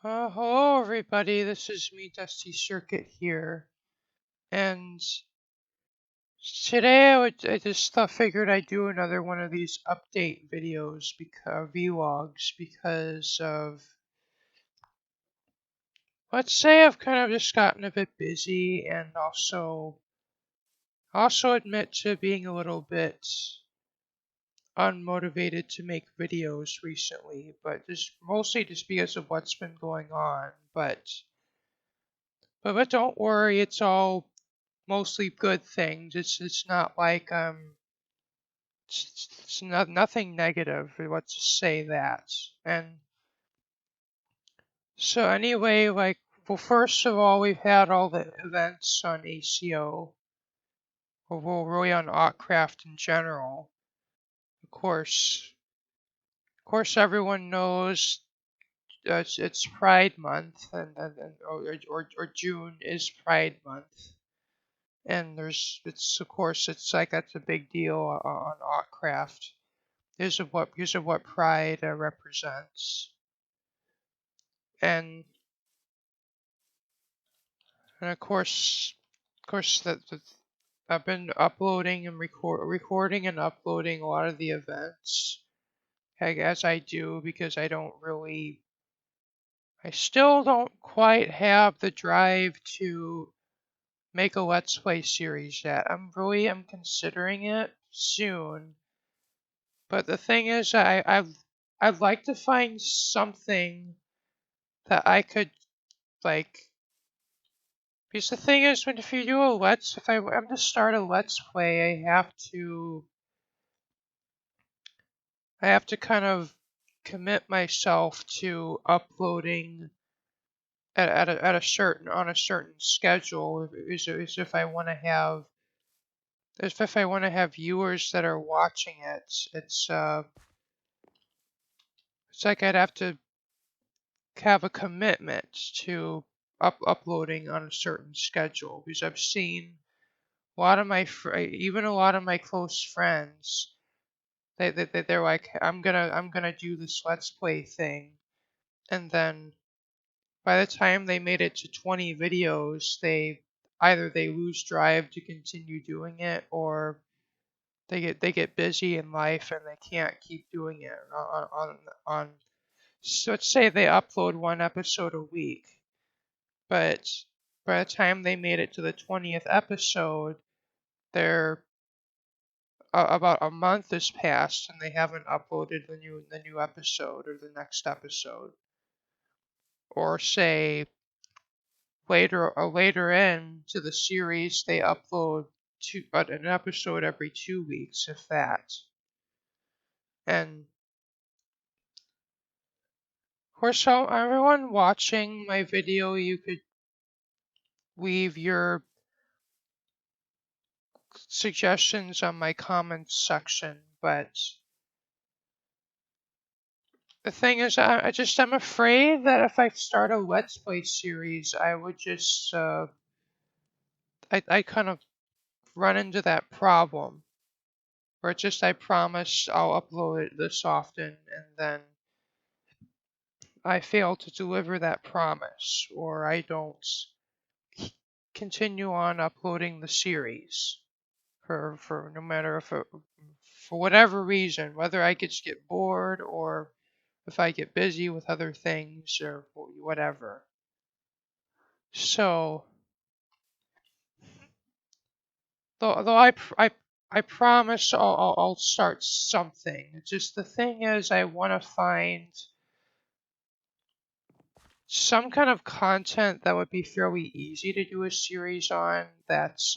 Hello everybody, this is me, Dusty Circuit here, and today I just figured I'd do another one of these update videos, vlogs, because of, let's say I've kind of just gotten a bit busy, and also admit to being a little bit unmotivated to make videos recently, but just mostly just because of what's been going on, but don't worry, it's all mostly good things. It's not like it's nothing negative. Let's just say that. And so anyway, well, first of all, we've had all the events on ACO, or well, really on Octcraft in general. Of course, everyone knows it's Pride Month, or June is Pride Month. And it's of course it's like that's a big deal on Octcraft. Because of what pride represents, and of course that I've been uploading and recording and uploading a lot of the events, as I do, because I still don't quite have the drive to make a Let's Play series yet. I'm considering it soon. But the thing is, I'd like to find something that I could, like, because the thing is, if you do if I'm to start a Let's Play, I have to kind of commit myself to uploading at a certain schedule. Is if I want to have if I want to have viewers that are watching it. It's like I'd have to have a commitment to uploading on a certain schedule, because I've seen a lot of even a lot of my close friends, they're like, I'm gonna do this Let's Play thing, and then by the time they made it to 20 videos, they lose drive to continue doing it, or they get busy in life and they can't keep doing it on. So let's say they upload one episode a week, but by the time they made it to the 20th episode, they're about a month has passed and they haven't uploaded the new episode or the next episode. Or say later in to the series, they upload an episode every 2 weeks, if that. And of course, so everyone watching my video, you could leave your suggestions on my comments section, but the thing is, I'm afraid that if I start a Let's Play series, I would just I kind of run into that problem where it's just I promise I'll upload it this often, and then I fail to deliver that promise, or I don't continue on uploading the series for no matter if for whatever reason, whether I just get bored or if I get busy with other things or whatever. So, though I promise I'll start something. It's just the thing is, I want to find some kind of content that would be fairly easy to do a series on. That's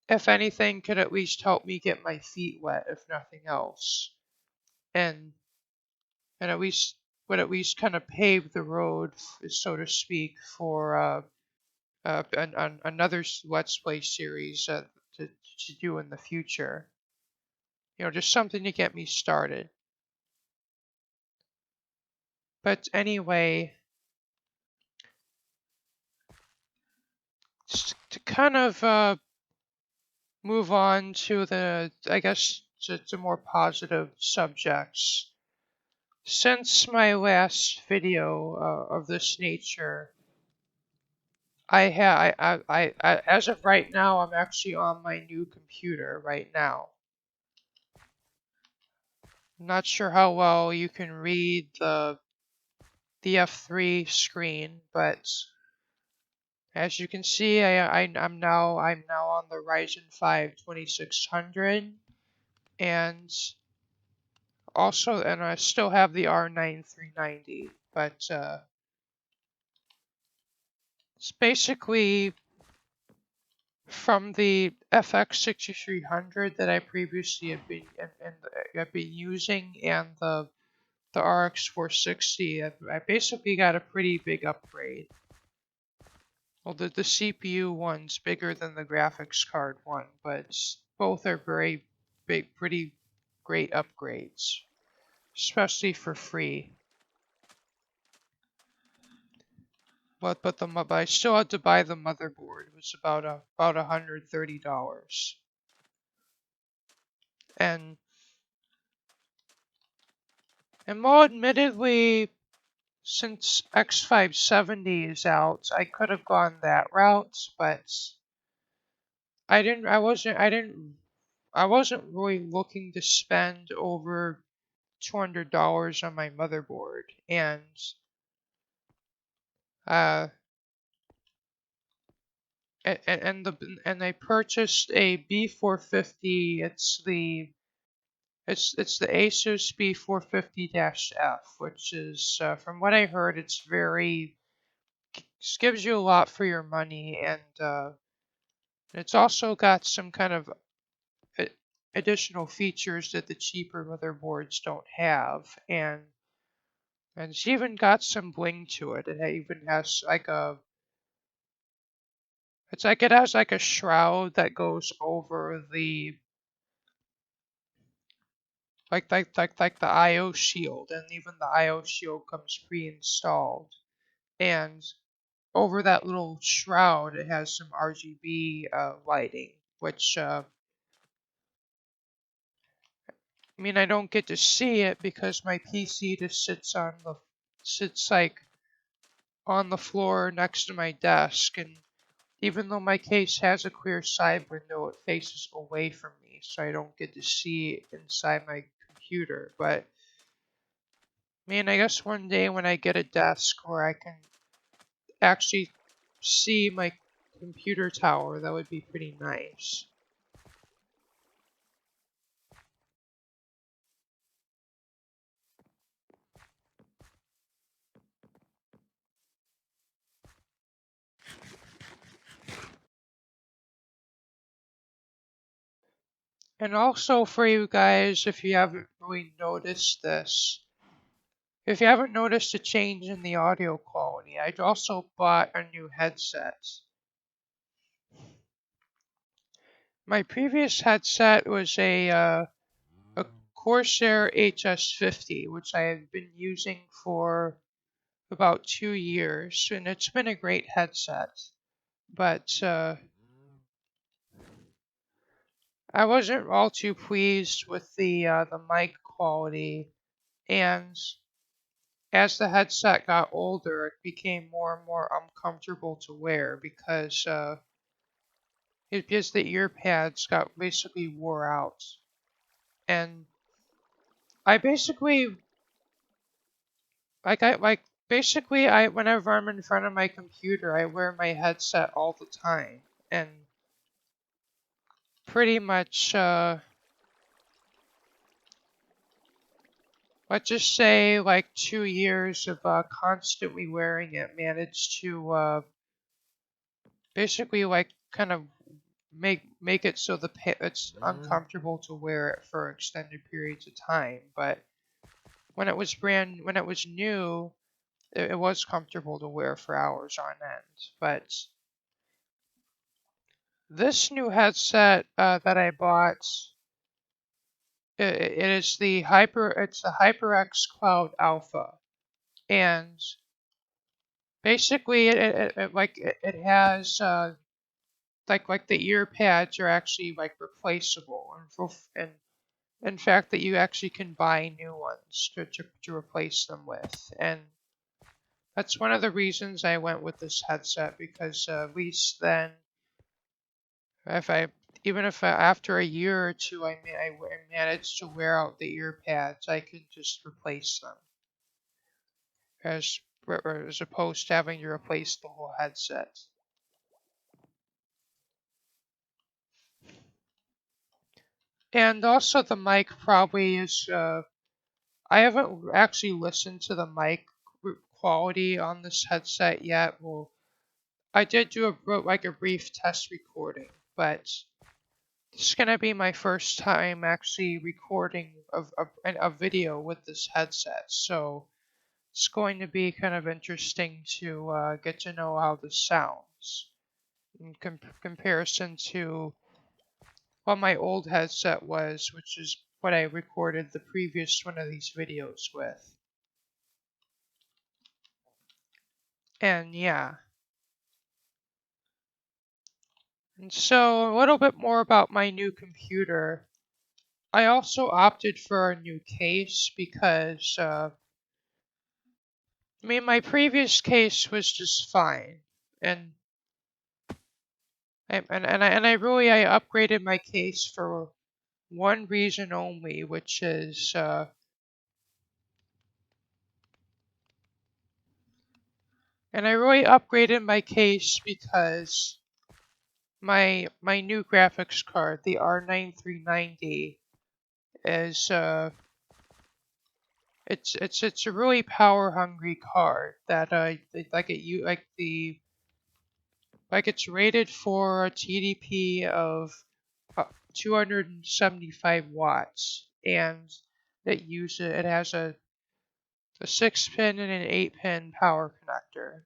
if anything, could at least help me get my feet wet, if nothing else, and at least would at least kind of pave the road, so to speak, for another Let's Play series to do in the future. Just something to get me started. But anyway, to kind of move on to I guess, to more positive subjects. since my last video of this nature, I as of right now, I'm actually on my new computer right now. I'm not sure how well you can read the F3 screen, but as you can see, I'm now on the Ryzen 5 2600, and I still have the R9 390, but it's basically from the FX 6300 that I previously have been using, and the RX 460. I basically got a pretty big upgrade. Well, the CPU one's bigger than the graphics card one, but both are very big, pretty great upgrades, especially for free. But I still had to buy the motherboard. It was about $130, and more admittedly, since X570 is out, I could have gone that route, but I wasn't really looking to spend over $200 on my motherboard, and uh, and I purchased a B450. It's the Asus B450-F, which is from what I heard, gives you a lot for your money, and it's also got some kind of additional features that the cheaper motherboards don't have, and it's even got some bling to it. It even has it has like a shroud that goes over the like the IO shield, and even the IO shield comes pre-installed. And over that little shroud, it has some RGB lighting, which I mean, I don't get to see it because my PC just sits like on the floor next to my desk, and even though my case has a clear side window, it faces away from me, so I don't get to see inside my computer. But I mean, I guess one day when I get a desk where I can actually see my computer tower, that would be pretty nice. And also for you guys, if you haven't really noticed this, if you haven't noticed a change in the audio quality, I also bought a new headset. My previous headset was a Corsair HS50, which I have been using for about 2 years, and it's been a great headset. But I wasn't all too pleased with the mic quality, and as the headset got older, it became more and more uncomfortable to wear because the ear pads got basically wore out, and I basically whenever I'm in front of my computer, I wear my headset all the time, and pretty much let's just say like 2 years of constantly wearing it managed to basically like kind of make it so it's uncomfortable to wear it for extended periods of time. But when it was new, it was comfortable to wear for hours on end. But this new headset that I bought, it is it's the HyperX Cloud Alpha, and basically it has like the ear pads are actually like replaceable, and in fact, that you actually can buy new ones to replace them with. And that's one of the reasons I went with this headset, because at least then, if I even if I, after a year or two I managed to wear out the ear pads, I could just replace them, as opposed to having to replace the whole headset. And also the mic probably is. I haven't actually listened to the mic quality on this headset yet. Well, I did do a brief test recording, but this is gonna be my first time actually recording a video with this headset. So it's going to be kind of interesting to get to know how this sounds in comparison to what my old headset was, which is what I recorded the previous one of these videos with. And yeah. And so a little bit more about my new computer. I also opted for a new case because, my previous case was just fine. And I really I upgraded my case for one reason only, which is and I really upgraded my case because my new graphics card, the R9390, is it's a really power hungry card that it's rated for a TDP of 275 watts, and it has a 6-pin and an 8-pin power connector,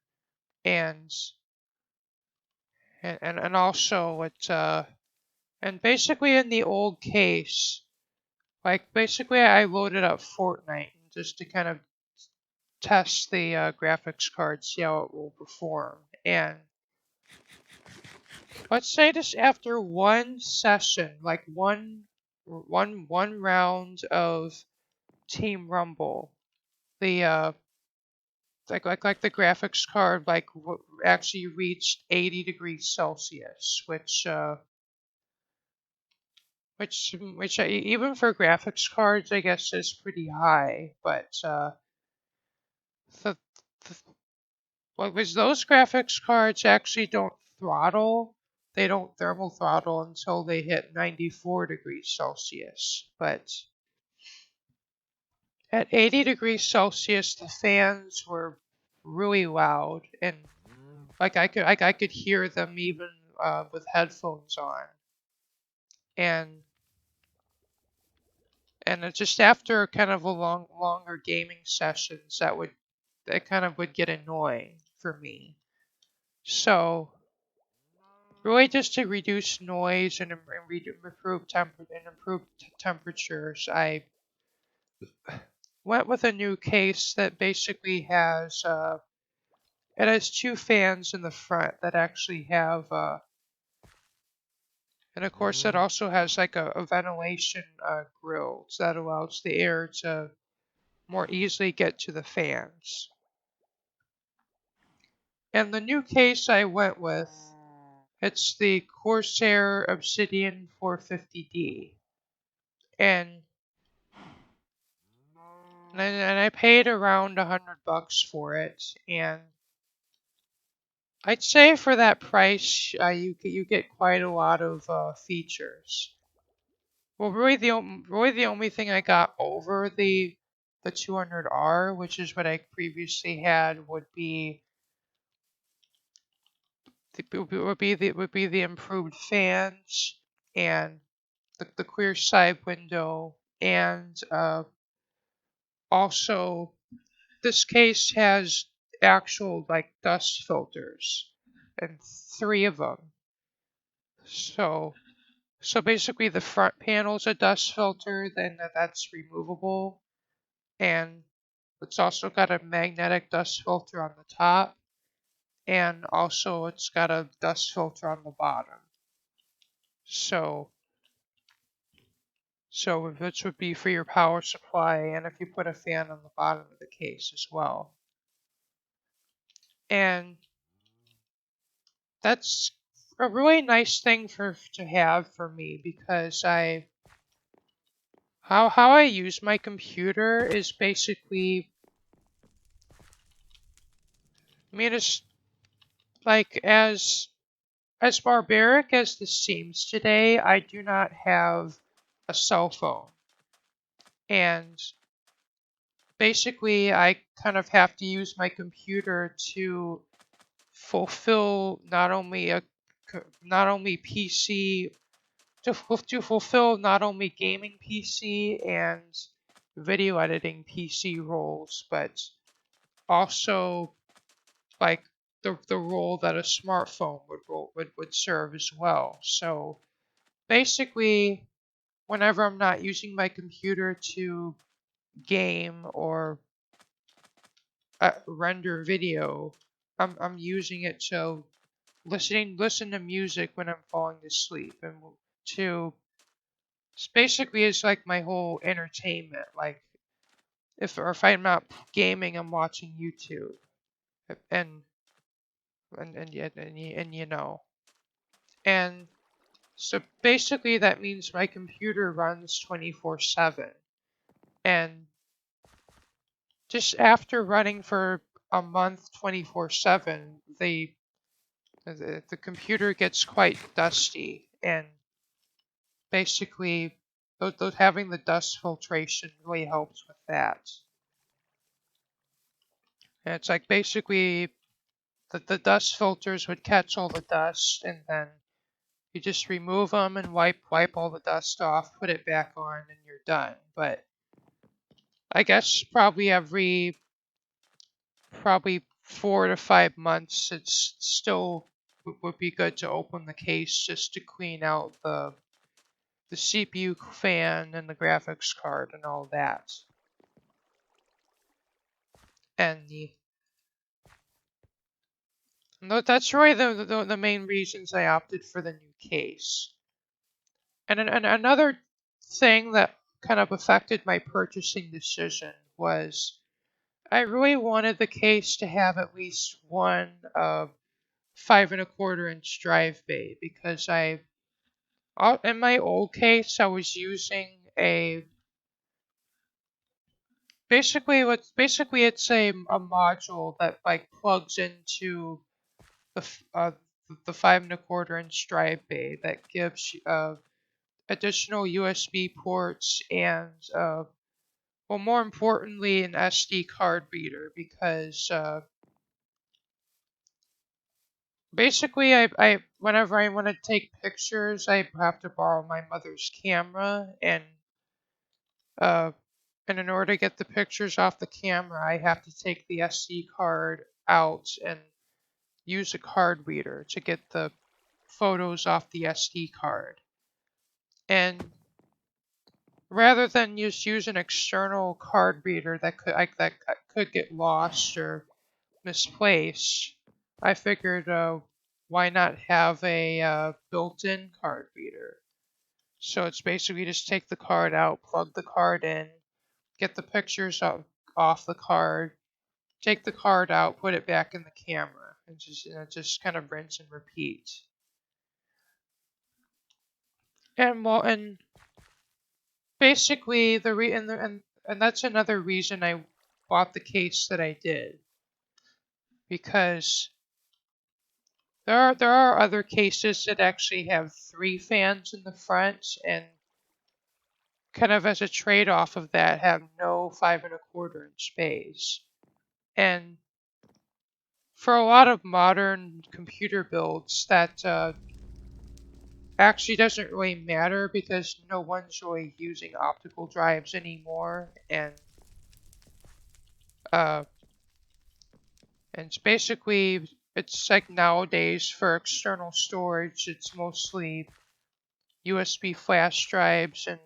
and also and basically in the old case, basically I loaded up Fortnite just to kind of test the graphics card, see how it will perform. And let's say this after one session, like one round of Team Rumble, the the graphics card actually reached 80 degrees Celsius, which even for graphics cards I guess is pretty high, but the, the what was those graphics cards actually don't throttle. They don't thermal throttle until they hit 94 degrees Celsius. But at 80 degrees Celsius, the fans were really loud, and I could hear them even with headphones on. And just after kind of a longer gaming sessions, that kind of would get annoying for me. So really, just to reduce noise and improve temperatures, I went with a new case that basically it has two fans in the front that actually have and of course it also has like a ventilation grill, so that allows the air to more easily get to the fans. And the new case I went with, it's the Corsair Obsidian 450D. And I paid around $100 for it, and I'd say for that price, you get quite a lot of features. Well, really the only thing I got over the 200R, which is what I previously had, would be the improved fans and the clear side window, and also this case has actual like dust filters, and 3 of them. So basically the front panel's a dust filter, then that's removable, and it's also got a magnetic dust filter on the top, and also it's got a dust filter on the bottom. So So this would be for your power supply, and if you put a fan on the bottom of the case as well. And that's a really nice thing to have for me, because how I use my computer is basically, I mean, it's like as barbaric as this seems today, I do not have a cell phone. And basically, I kind of have to use my computer to fulfill not only PC to fulfill not only gaming PC and video editing PC roles, but also like the role that a smartphone would serve as well. So basically, whenever I'm not using my computer to game or render video, I'm using it to listen to music when I'm falling asleep, and to it's basically it's like my whole entertainment. Like if I'm not gaming, I'm watching YouTube, and and you know, and so basically that means my computer runs 24/7, and just after running for a month 24/7, the computer gets quite dusty, and basically those having the dust filtration really helps with that. And it's like basically the dust filters would catch all the dust, and then you just remove them and wipe all the dust off, put it back on, and you're done. But I guess probably 4 to 5 months, it's still would be good to open the case just to clean out the CPU fan and the graphics card and all that. And that's really the main reasons I opted for the new case. And another thing that kind of affected my purchasing decision was I really wanted the case to have at least one 5 1/4 inch drive bay, because in my old case I was using a basically it's a module that like plugs into the 5 1/4 inch drive bay that gives additional USB ports and well, more importantly, an SD card reader, because basically I whenever I want to take pictures, I have to borrow my mother's camera, uh and in order to get the pictures off the camera, I have to take the SD card out and use a card reader to get the photos off the SD card. And rather than just use an external card reader that could get lost or misplaced, I figured why not have a built-in card reader? So it's basically just take the card out, plug the card in, get the pictures off the card, take the card out, put it back in the camera, and just kind of rinse and repeat. And basically and that's another reason I bought the case that I did, because there are other cases that actually have 3 fans in the front, and kind of as a trade-off of that have no 5 1/4 inch bays. And for a lot of modern computer builds, that actually doesn't really matter, because no one's really using optical drives anymore, uh, and it's like nowadays for external storage, it's mostly USB flash drives and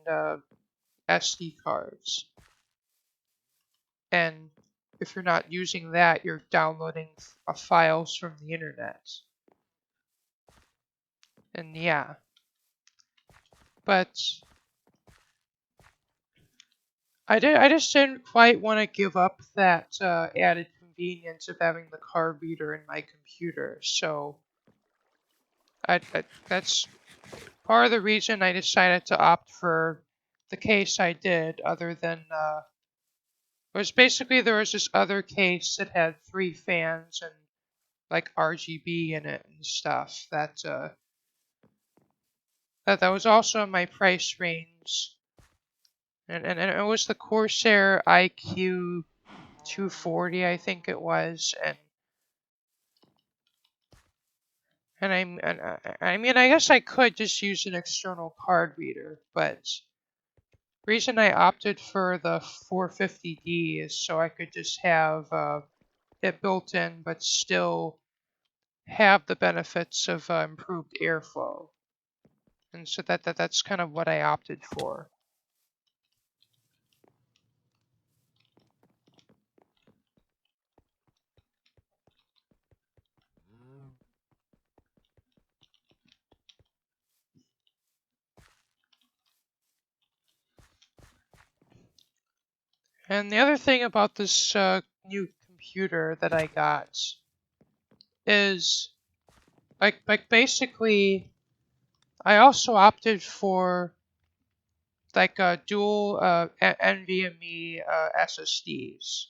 SD cards. And if you're not using that, you're downloading files from the internet. And yeah, but I just didn't quite want to give up that added convenience of having the card reader in my computer, so that's part of the reason I decided to opt for the case I did. Other than it was basically there was this other case that had 3 fans and like RGB in it and stuff that was also in my price range, and it was the Corsair IQ 240, I think it was, I mean, I guess I could just use an external card reader, but the reason I opted for the 450D is so I could just have it built in, but still have the benefits of improved airflow, and so that's kind of what I opted for. And the other thing about this new computer that I got is like basically I also opted for like dual NVMe SSDs,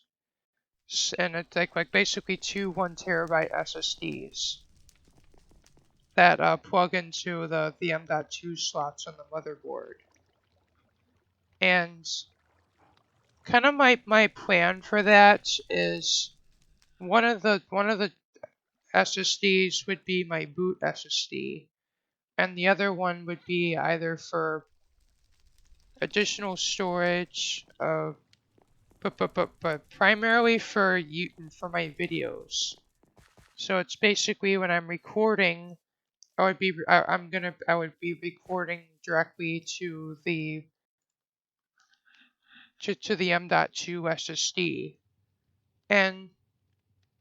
and it's like basically 2 1 TB SSDs that plug into the M.2 slots on the motherboard. And kind of my plan for that is one of the SSDs would be my boot SSD, and the other one would be either for additional storage, but primarily for my videos. So it's basically when I'm recording, I would be recording directly to the M.2 SSD. And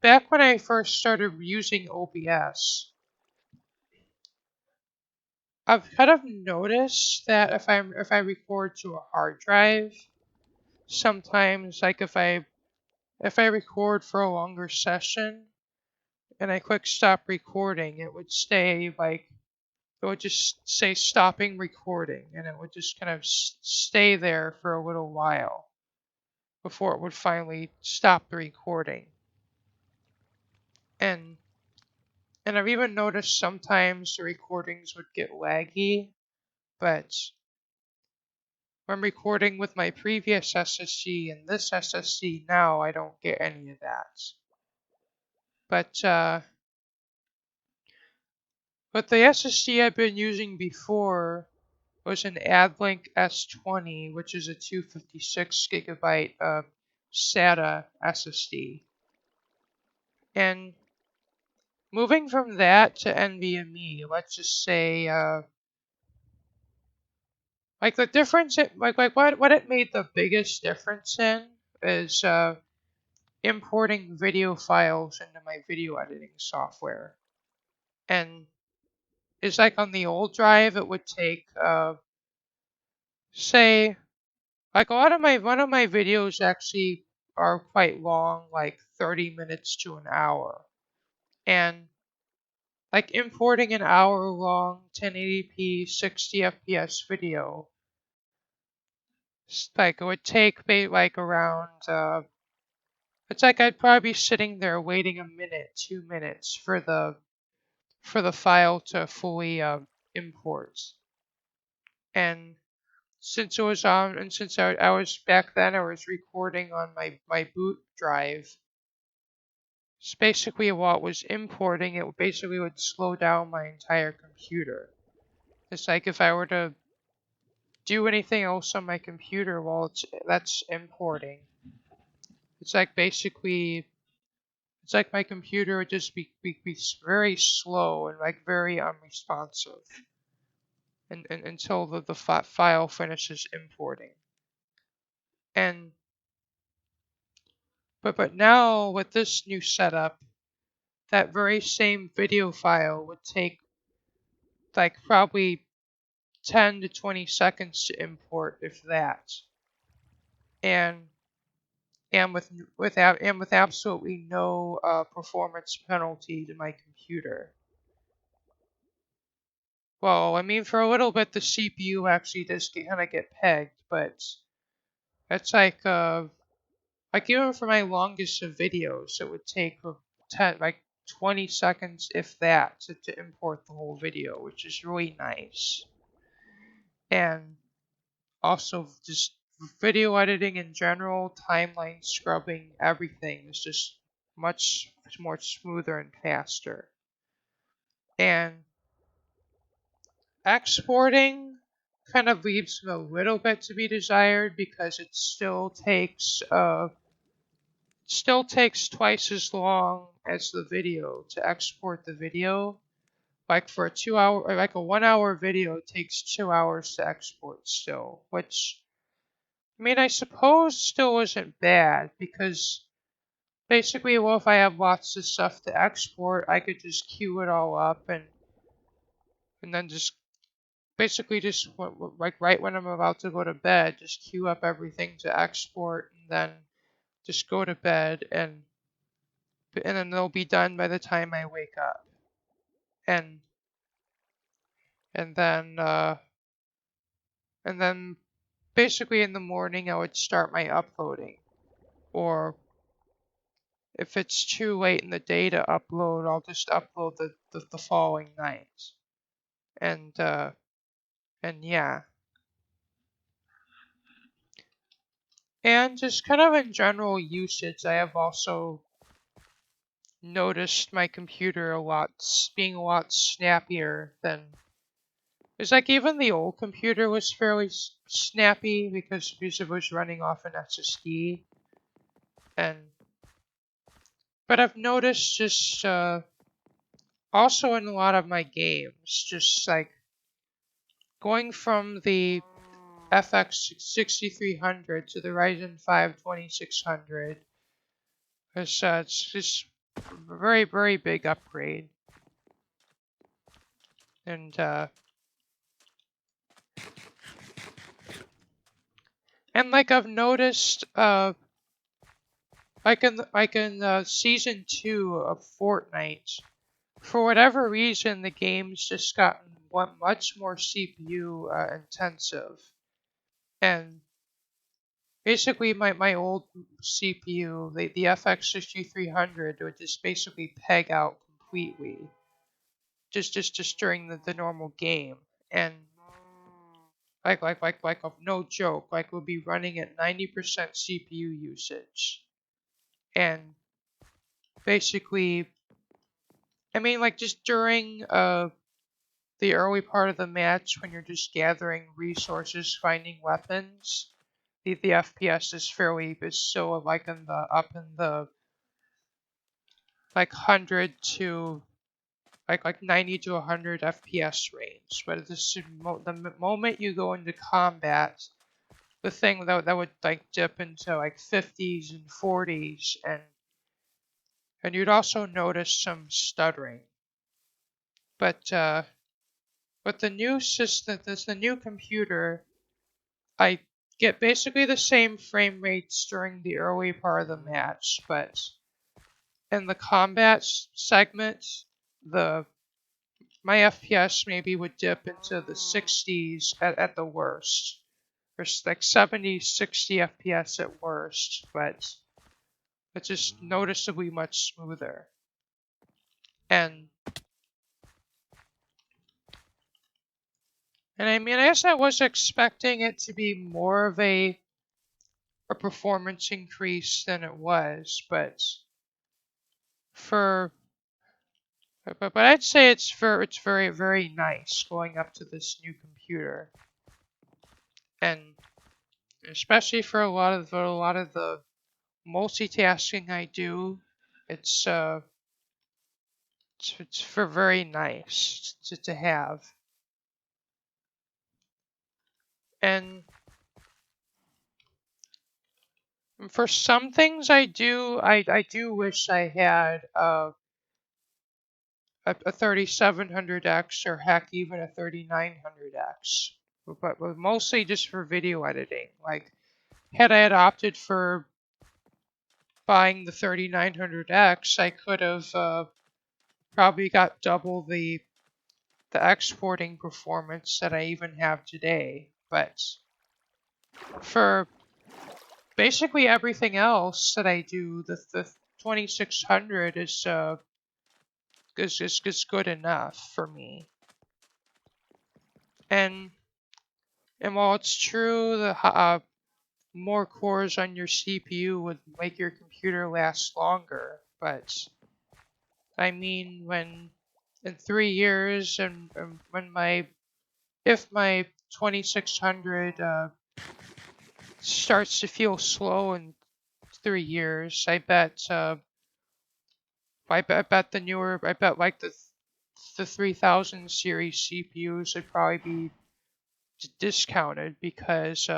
back when I first started using OBS, I've kind of noticed that if I record to a hard drive, sometimes like if I record for a longer session and I click stop recording, it would just say stopping recording, and it would just kind of stay there for a little while before it would finally stop the recording. And I've even noticed sometimes the recordings would get laggy, but when recording with my previous SSD and this SSD now, I don't get any of that. But the SSD I've been using before was an AdLink S20, which is a 256 gigabyte SATA SSD. And moving from that to NVMe, let's just say, like the difference, what it made the biggest difference in is importing video files into my video editing software. And it's like on the old drive, it would take, say, like one of my videos actually are quite long, like 30 minutes to an hour. And like importing an hour-long 1080p 60 FPS video, like it would take like around it's like I'd probably be sitting there waiting a minute, 2 minutes for the file to fully import. And since it was on, and since I was back then, I was recording on my boot drive. It's basically while it was importing, it basically would slow down my entire computer. It's like if I were to do anything else on my computer while that's importing, it's like basically it's like my computer would just be very slow and like very unresponsive until the file finishes importing. And but now with this new setup, that very same video file would take like probably 10 to 20 seconds to import, if that. and with absolutely no performance penalty to my computer. Well, I mean, for a little bit the CPU actually does kind of get pegged, but it's like even for my longest of videos, it would take 20 seconds, if that, to import the whole video, which is really nice. And also, just video editing in general, timeline scrubbing, everything is just much more smoother and faster. And exporting kind of leaves a little bit to be desired because it still takes twice as long as the video to export the video. Like for a 2 hour, or like a 1 hour video takes 2 hours to export still, which, I mean, I suppose still isn't bad because basically, well, if I have lots of stuff to export, I could just queue it all up and then just basically just like right when I'm about to go to bed, just queue up everything to export and then just go to bed and then they'll be done by the time I wake up. And and then uh and then basically in the morning I would start my uploading. Or if it's too late in the day to upload, I'll just upload the following night. And yeah. And just kind of in general usage, I have also noticed my computer being a lot snappier than. It's like even the old computer was fairly snappy because it was running off an SSD. But I've noticed just also in a lot of my games, just like going from the FX 6300 to the Ryzen 5 2600, it's just a very, very big upgrade. And like I've noticed, like in season 2 of Fortnite, for whatever reason, the game's just gotten much more CPU intensive. And basically, my old CPU, the FX 6300, would just basically peg out completely, just during the normal game. And like no joke, like we'll be running at 90% CPU usage. And basically, I mean, like just during the early part of the match when you're just gathering resources, finding weapons, the FPS is still like up in the like 100 to like 90 to 100 FPS range. But the moment you go into combat, the thing that would like dip into like 50s and 40s, and you'd also notice some stuttering. But the new system, the new computer, I get basically the same frame rates during the early part of the match, but in the combat segment, my FPS maybe would dip into the 60s at the worst. There's like 70, 60 FPS at worst, but it's just noticeably much smoother. And I mean, I guess I was expecting it to be more of a performance increase than it was, but I'd say it's very, very nice going up to this new computer, and especially for a lot of the multitasking I do, it's for very nice to have. And for some things I do wish I had a 3700X or heck even a 3900X, but mostly just for video editing. Like had I had opted for buying the 3900X, I could have probably got double the exporting performance that I even have today. But for basically everything else that I do, the 2600 is good enough for me. And while it's true the more cores on your CPU would make your computer last longer, but I mean when in 3 years and when if my 2600 starts to feel slow in 3 years, I bet like the 3000 series CPUs would probably be discounted because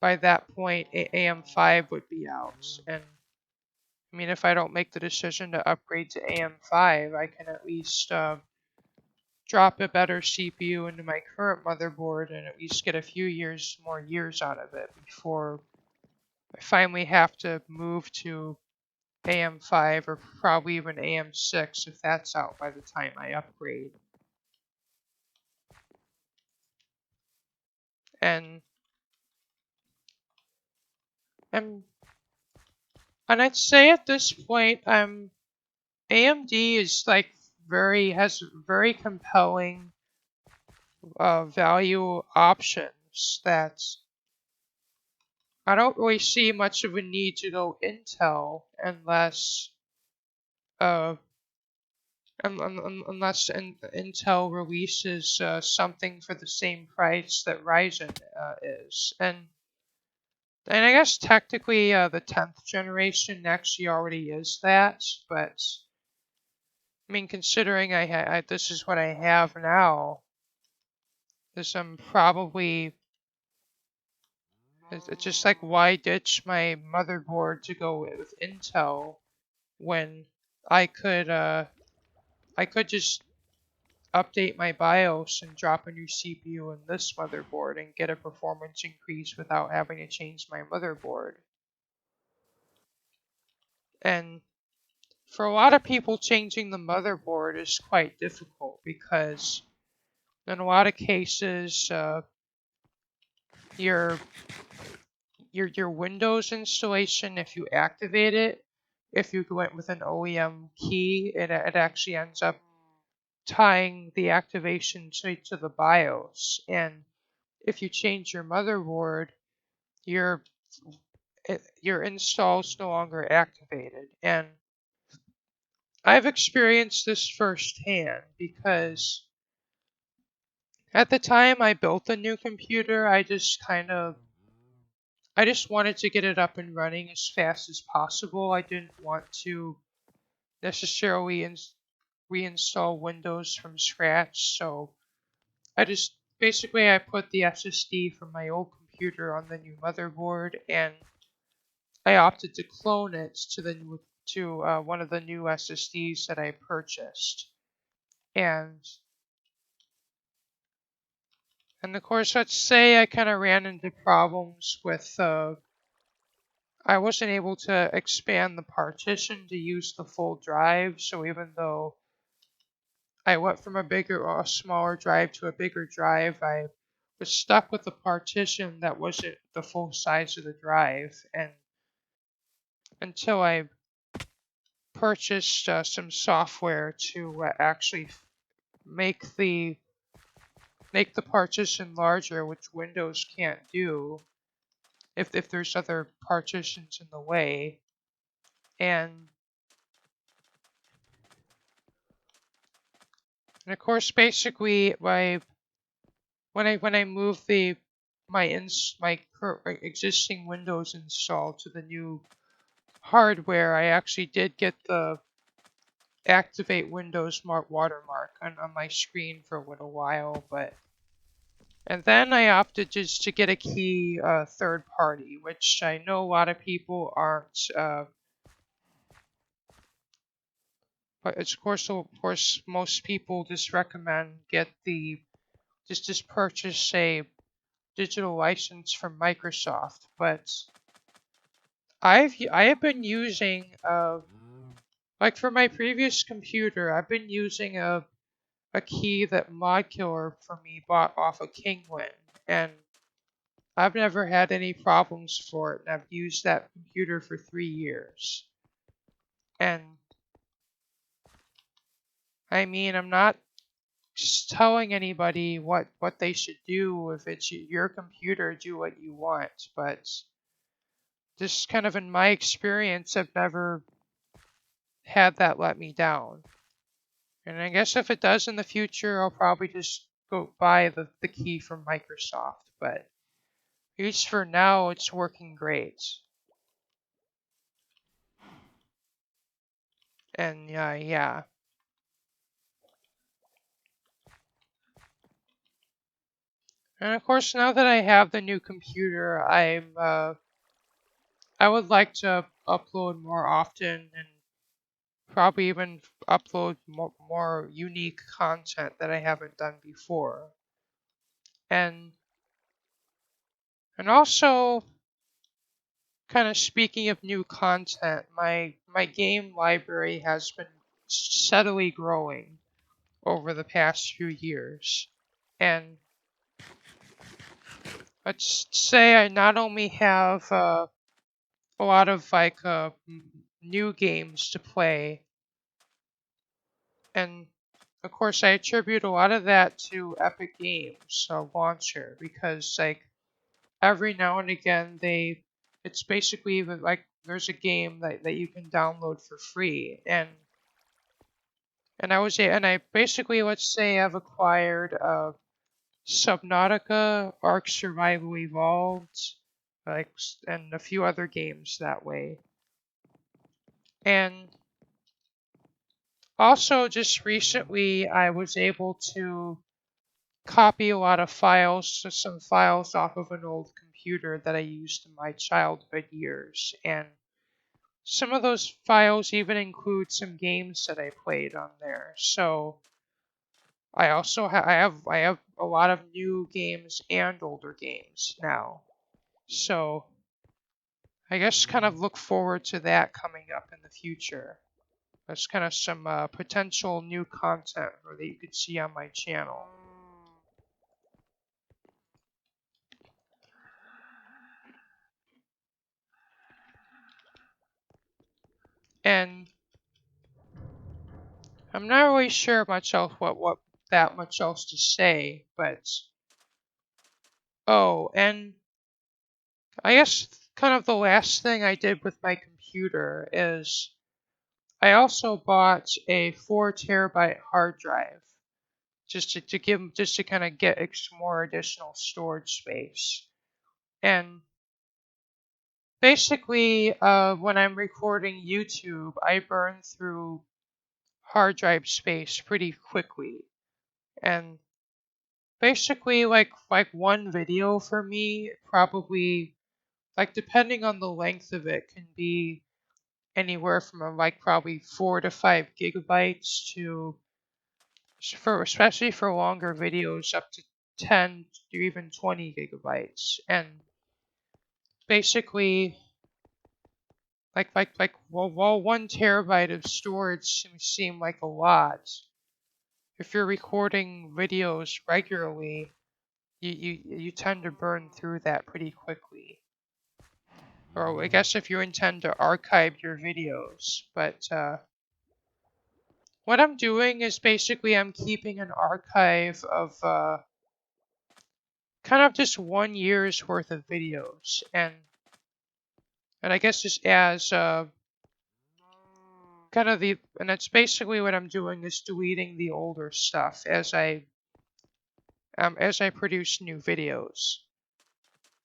by that point AM5 would be out. And I mean, if I don't make the decision to upgrade to AM5, I can at least drop a better CPU into my current motherboard and at least get a few more years out of it before I finally have to move to AM5 or probably even AM6 if that's out by the time I upgrade. And I'd say at this point AMD is like has very compelling value options that I don't really see much of a need to go Intel unless uh Intel releases something for the same price that Ryzen is. And I guess technically the 10th generation actually already is that, but I mean considering this is what I have now, this I'm probably it's just like why ditch my motherboard to go with Intel when I could just update my BIOS and drop a new CPU in this motherboard and get a performance increase without having to change my motherboard. And for a lot of people, changing the motherboard is quite difficult because in a lot of cases, your Windows installation, if you activate it, if you went with an OEM key, it actually ends up tying the activation to the BIOS. And if you change your motherboard, your install is no longer activated. And I've experienced this firsthand because at the time I built the new computer, I just wanted to get it up and running as fast as possible. I didn't want to necessarily reinstall Windows from scratch, so I just basically I put the SSD from my old computer on the new motherboard, and I opted to clone it to one of the new SSDs that I purchased, and of course, let's say I kind of ran into problems with I wasn't able to expand the partition to use the full drive, so even though I went from a smaller drive to a bigger drive, I was stuck with a partition that wasn't the full size of the drive, and until I purchased some software to actually make the partition larger, which Windows can't do if there's other partitions in the way. And of course, basically, when I move my existing Windows install to the new hardware, I actually did get the activate Windows watermark on my screen for a little while, and then I opted just to get a key third party, which I know a lot of people aren't. But of course, most people just recommend just purchase digital license from Microsoft, but I have been using like for my previous computer, I've been using a key that Modkiller for me bought off of Kingwin, and I've never had any problems for it, and I've used that computer for 3 years. And I mean, I'm not just telling anybody what they should do. If it's your computer, do what you want, but just kind of in my experience, I've never had that let me down. And I guess if it does in the future, I'll probably just go buy the key from Microsoft, but at least for now, it's working great. And yeah. And of course, now that I have the new computer, I would like to upload more often and probably even upload more unique content that I haven't done before. And also, kind of speaking of new content, my game library has been steadily growing over the past few years. And let's say I not only have a lot of like new games to play, and of course I attribute a lot of that to Epic Games launcher, because like every now and again it's basically even like there's a game that you can download for free, and I basically, let's say I've acquired Subnautica, Ark Survival Evolved, and a few other games that way. And also just recently I was able to copy a lot of files, some files off of an old computer that I used in my childhood years, and some of those files even include some games that I played on there. So I also I have a lot of new games and older games now. So I guess kind of look forward to that coming up in the future. That's kind of some potential new content that you could see on my channel. And I'm not really sure much else what that much else to say, but oh, and I guess kind of the last thing I did with my computer is I also bought a 4 terabyte hard drive just to kind of get more additional storage space. And basically, when I'm recording YouTube, I burn through hard drive space pretty quickly. And basically, like one video for me, probably like depending on the length of it, can be anywhere from like probably 4 to 5 gigabytes to, for especially for longer videos, up to 10 to even 20 gigabytes. And basically, while 1 terabyte of storage seem like a lot, if you're recording videos regularly, you tend to burn through that pretty quickly. Or I guess if you intend to archive your videos. But what I'm doing is basically I'm keeping an archive of kind of just 1 year's worth of videos, and I guess just as kind of and that's basically what I'm doing, is deleting the older stuff as I produce new videos.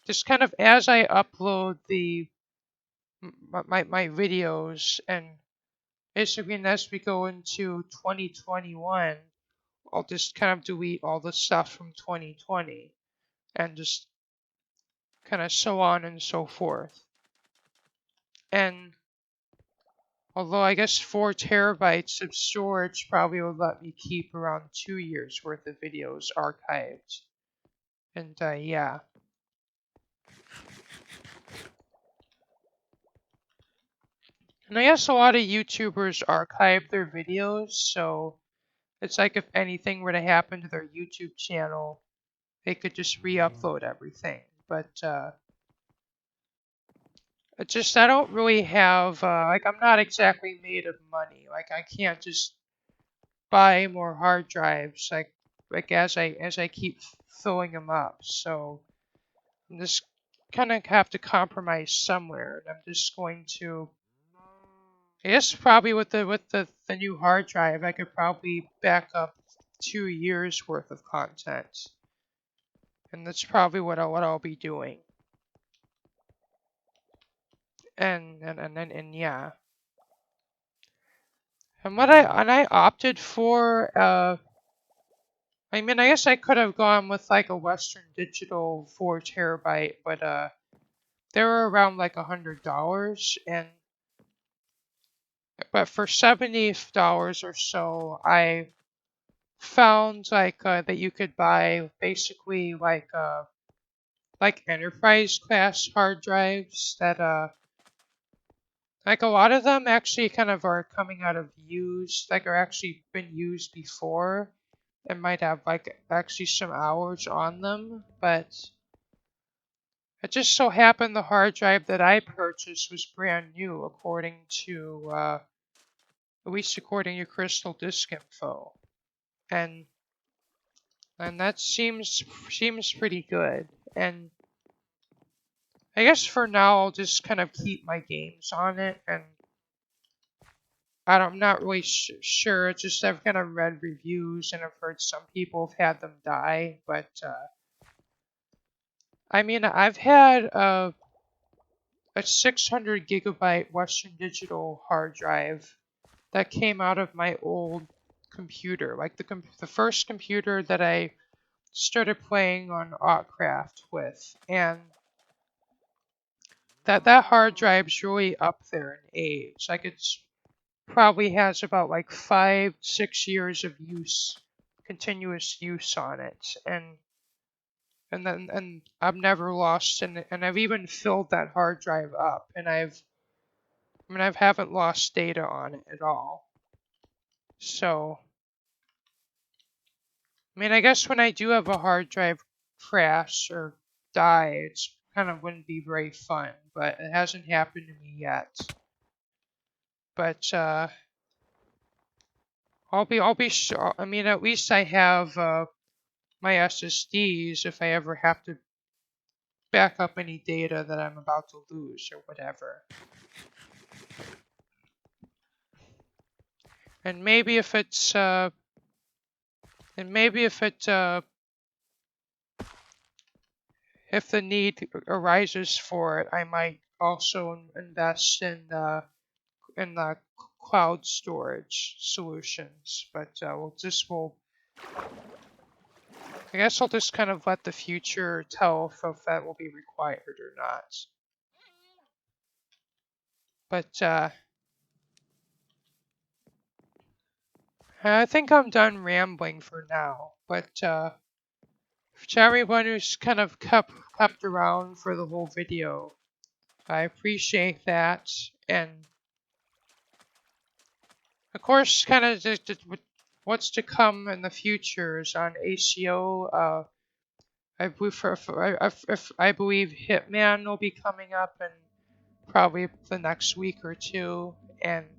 Just kind of as I upload my videos, and basically as we go into 2021, I'll just kind of delete all the stuff from 2020 and just kind of so on and so forth. And although I guess 4 terabytes of storage probably would let me keep around 2 years worth of videos archived. And yeah. And I guess a lot of YouTubers archive their videos, so it's like if anything were to happen to their YouTube channel, they could just re-upload everything. But it's just I don't really have like I'm not exactly made of money. Like I can't just buy more hard drives like as I keep filling them up. So I'm just kind of have to compromise somewhere. And I'm just going to I guess probably with the new hard drive, I could probably back up 2 years worth of content, and that's probably what I'll be doing. And yeah, and I opted for I mean I guess I could have gone with like a Western Digital 4 TB, but they were around like $100, and but for $70 or so, I found like that you could buy basically like enterprise class hard drives that like a lot of them actually kind of are coming out of use, like are actually been used before and might have like actually some hours on them, but it just so happened the hard drive that I purchased was brand new according to at least according to Crystal Disk Info. And that seems pretty good. And I guess for now I'll just kind of keep my games on it, and I'm not really sure. It's just I've kind of read reviews and I've heard some people have had them die, but I mean I've had a 600 gigabyte Western Digital hard drive that came out of my old computer, like the first computer that I started playing on Octcraft with, and that hard drive's really up there in age. Like it's probably has about like 5-6 years of continuous use on it, and I've never lost, and I've even filled that hard drive up, and I haven't lost data on it at all. So I mean I guess when I do have a hard drive crash or die, it's kind of wouldn't be very fun, but it hasn't happened to me yet. But I'll be sure. I mean, at least I have my SSDs if I ever have to back up any data that I'm about to lose or whatever. And maybe if it's if the need arises for it, I might also invest in the cloud storage solutions. But I guess I'll just kind of let the future tell if that will be required or not. But I think I'm done rambling for now. But to everyone who's kind of kept around for the whole video, I appreciate that. And of course, kind of what's to come in the future is on ACO. I believe Hitman will be coming up in probably the next week or two, and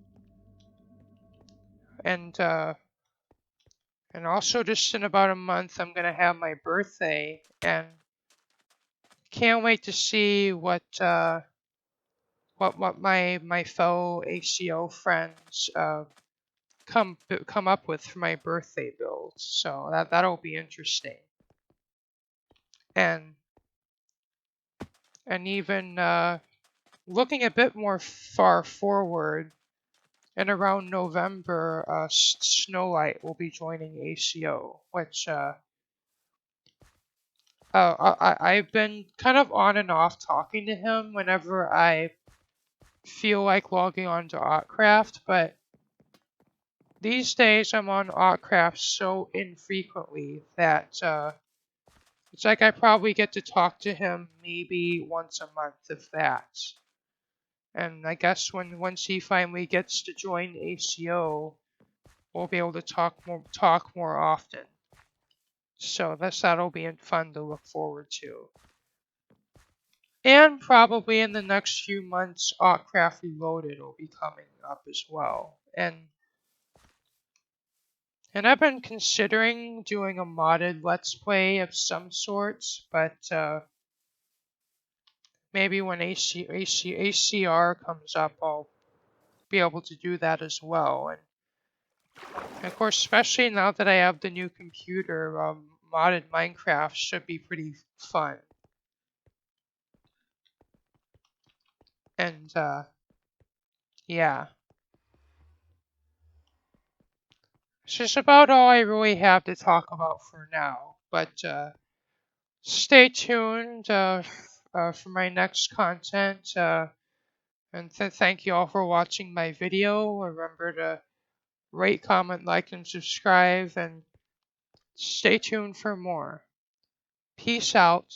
also just in about a month I'm gonna have my birthday, and can't wait to see what my fellow ACO friends come up with for my birthday build. So that'll be interesting, and even looking a bit more far forward. And around November, Snowlight will be joining ACO, which I've been kind of on and off talking to him whenever I feel like logging on to Octcraft, but these days I'm on Octcraft so infrequently that it's like I probably get to talk to him maybe once a month, if that. And I guess once he finally gets to join ACO, we'll be able to talk more often. So that'll be fun to look forward to. And probably in the next few months, Artcraft Reloaded will be coming up as well. And I've been considering doing a modded Let's Play of some sorts, but maybe when ACR comes up, I'll be able to do that as well. And of course, especially now that I have the new computer, modded Minecraft should be pretty fun. And yeah. This is about all I really have to talk about for now. But stay tuned for my next content. And thank you all for watching my video. Remember to rate, comment, like, and subscribe. And stay tuned for more. Peace out.